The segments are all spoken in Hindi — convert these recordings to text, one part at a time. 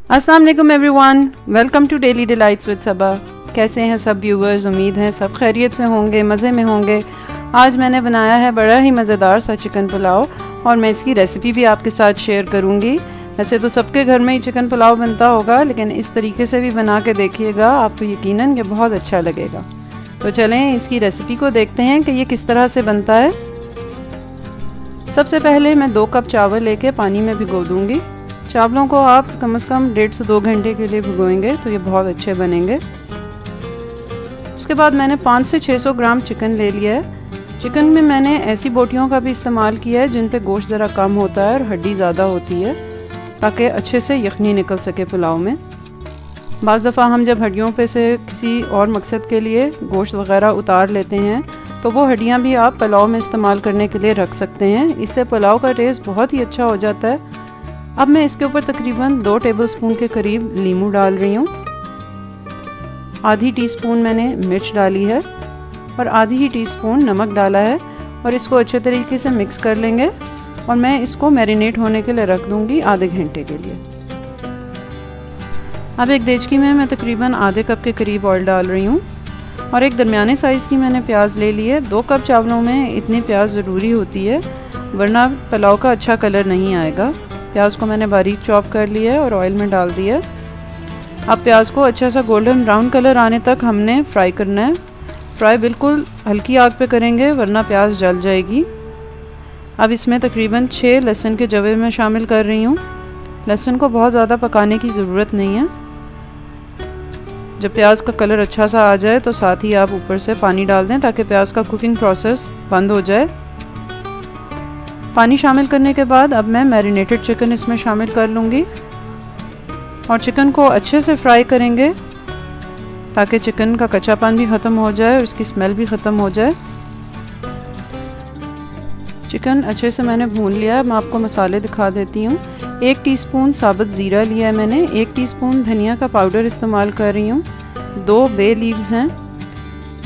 अस्सलाम वालेकुम everyone, welcome to Daily Delights with Saba. कैसे हैं सब व्यूवर्स? उम्मीद है सब खैरियत से होंगे, मज़े में होंगे। आज मैंने बनाया है बड़ा ही मज़ेदार सा चिकन पुलाव और मैं इसकी रेसिपी भी आपके साथ शेयर करूंगी। वैसे तो सबके घर में ही चिकन पुलाव बनता होगा, लेकिन इस तरीके से भी बना के देखिएगा, आपको यकीनन ये बहुत अच्छा लगेगा। तो चलें इसकी रेसिपी को देखते हैं कि ये किस तरह से बनता है। सबसे पहले मैं 2 कप चावल लेके पानी में भिगो दूँगी। चावलों को आप कम से कम 1.5 से 2 घंटे के लिए भिगोएंगे तो ये बहुत अच्छे बनेंगे। उसके बाद मैंने 500 से 600 ग्राम चिकन ले लिया है। चिकन में मैंने ऐसी बोटियों का भी इस्तेमाल किया है जिन पे गोश्त ज़रा कम होता है और हड्डी ज़्यादा होती है, ताकि अच्छे से यखनी निकल सके पुलाव में। बाज़ दफ़ा हम जब हड्डियों पे से किसी और मकसद के लिए गोश्त वग़ैरह उतार लेते हैं तो वो हड्डियाँ भी आप पुलाव में इस्तेमाल करने के लिए रख सकते हैं। इससे पुलाव का टेस्ट बहुत ही अच्छा हो जाता है। अब मैं इसके ऊपर तकरीबन 2 टेबलस्पून के करीब नींबू डाल रही हूँ। आधी टीस्पून मैंने मिर्च डाली है और आधी ही टीस्पून नमक डाला है और इसको अच्छे तरीके से मिक्स कर लेंगे और मैं इसको मैरिनेट होने के लिए रख दूँगी आधे घंटे के लिए। अब एक देचकी में मैं तकरीबन आधे कप के करीब ऑयल डाल रही हूँ और एक दरमियाने साइज़ की मैंने प्याज ले ली है। 2 कप चावलों में इतनी प्याज ज़रूरी होती है, वरना पुलाव का अच्छा कलर नहीं आएगा। प्याज को मैंने बारीक चॉप कर लिया है और ऑयल में डाल दिया। अब प्याज को अच्छा सा गोल्डन ब्राउन कलर आने तक हमने फ्राई करना है। फ्राई बिल्कुल हल्की आग पे करेंगे, वरना प्याज जल जाएगी। अब इसमें तकरीबन 6 लहसुन के जवे मैं शामिल कर रही हूँ। लहसुन को बहुत ज़्यादा पकाने की ज़रूरत नहीं है। जब प्याज का कलर अच्छा सा आ जाए तो साथ ही आप ऊपर से पानी डाल दें ताकि प्याज का कुकिंग प्रोसेस बंद हो जाए। पानी शामिल करने के बाद अब मैं मैरिनेटेड चिकन इसमें शामिल कर लूँगी और चिकन को अच्छे से फ्राई करेंगे ताकि चिकन का कच्चापन भी ख़त्म हो जाए और इसकी स्मेल भी ख़त्म हो जाए। चिकन अच्छे से मैंने भून लिया है। मैं आपको मसाले दिखा देती हूँ। 1 टीस्पून साबुत ज़ीरा लिया है मैंने, 1 टीस्पून धनिया का पाउडर इस्तेमाल कर रही हूँ, 2 बे लीव्स हैं,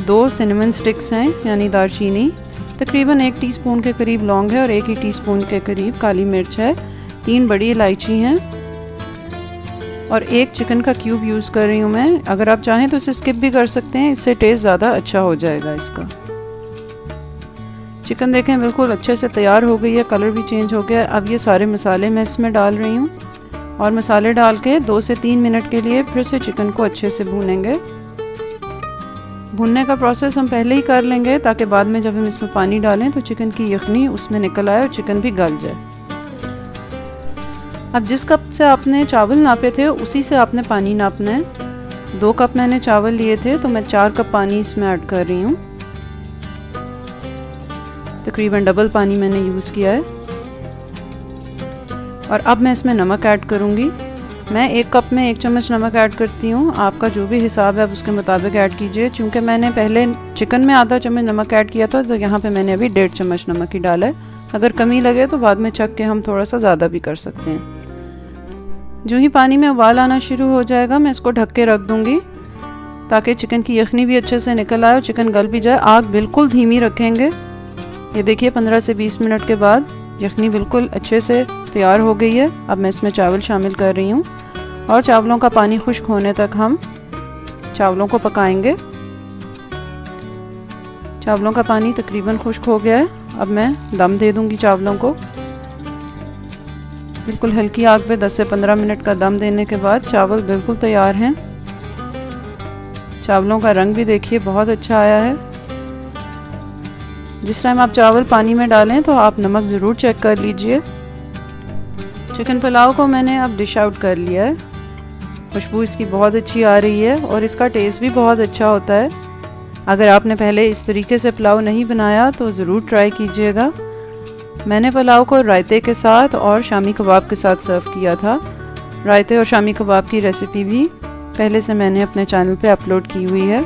2 सिनेमन स्टिक्स हैं यानी दालचीनी, तकरीबन 1 टीस्पून के करीब लौंग है और 1 ही टीस्पून के करीब काली मिर्च है, 3 बड़ी इलायची हैं और 1 चिकन का क्यूब यूज़ कर रही हूँ मैं। अगर आप चाहें तो इसे स्किप भी कर सकते हैं, इससे टेस्ट ज़्यादा अच्छा हो जाएगा इसका। चिकन देखें बिल्कुल अच्छे से तैयार हो गई है, कलर भी चेंज हो गया। अब ये सारे मसाले मैं इसमें डाल रही हूँ और मसाले डाल के 2 से 3 मिनट के लिए फिर से चिकन को अच्छे से भूनेंगे। भुनने का प्रोसेस हम पहले ही कर लेंगे ताकि बाद में जब हम इसमें पानी डालें तो चिकन की यखनी उसमें निकल आए और चिकन भी गल जाए। अब जिस कप से आपने चावल नापे थे उसी से आपने पानी नापना है। 2 कप मैंने चावल लिए थे तो मैं 4 कप पानी इसमें ऐड कर रही हूँ। तकरीबन डबल पानी मैंने यूज़ किया है और अब मैं इसमें नमक ऐड करूँगी। मैं 1 कप में 1 चम्मच नमक ऐड करती हूँ। आपका जो भी हिसाब है आप उसके मुताबिक ऐड कीजिए। चूँकि मैंने पहले चिकन में आधा चम्मच नमक ऐड किया था तो यहाँ पे मैंने अभी 1.5 चम्मच नमक ही डाला है। अगर कमी लगे तो बाद में चख के हम थोड़ा सा ज़्यादा भी कर सकते हैं। जो ही पानी में उबाल आना शुरू हो जाएगा मैं इसको ढक के रख दूँगी ताकि चिकन की यखनी भी अच्छे से निकल आए और चिकन गल भी जाए। आग बिल्कुल धीमी रखेंगे। ये देखिए 15 से 20 मिनट के बाद यखनी बिल्कुल अच्छे से तैयार हो गई है। अब मैं इसमें चावल शामिल कर रही हूँ और चावलों का पानी खुश्क होने तक हम चावलों को पकाएंगे। चावलों का पानी तकरीबन खुश्क हो गया है। अब मैं दम दे दूंगी चावलों को। बिल्कुल हल्की आग पे 10 से 15 मिनट का दम देने के बाद चावल बिल्कुल तैयार हैं। चावलों का रंग भी देखिए बहुत अच्छा आया है। जिस टाइम आप चावल पानी में डालें तो आप नमक ज़रूर चेक कर लीजिए। चिकन पुलाव को मैंने अब डिश आउट कर लिया है। खुशबू इसकी बहुत अच्छी आ रही है और इसका टेस्ट भी बहुत अच्छा होता है। अगर आपने पहले इस तरीके से पुलाव नहीं बनाया तो ज़रूर ट्राई कीजिएगा। मैंने पुलाव को रायते के साथ और शामी कबाब के साथ सर्व किया था। रायते और शामी कबाब की रेसिपी भी पहले से मैंने अपने चैनल पे अपलोड की हुई है।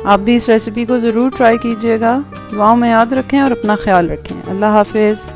आप भी इस रेसिपी को ज़रूर ट्राई कीजिएगा। दुआओं में याद रखें और अपना ख्याल रखें। अल्लाह हाफिज़।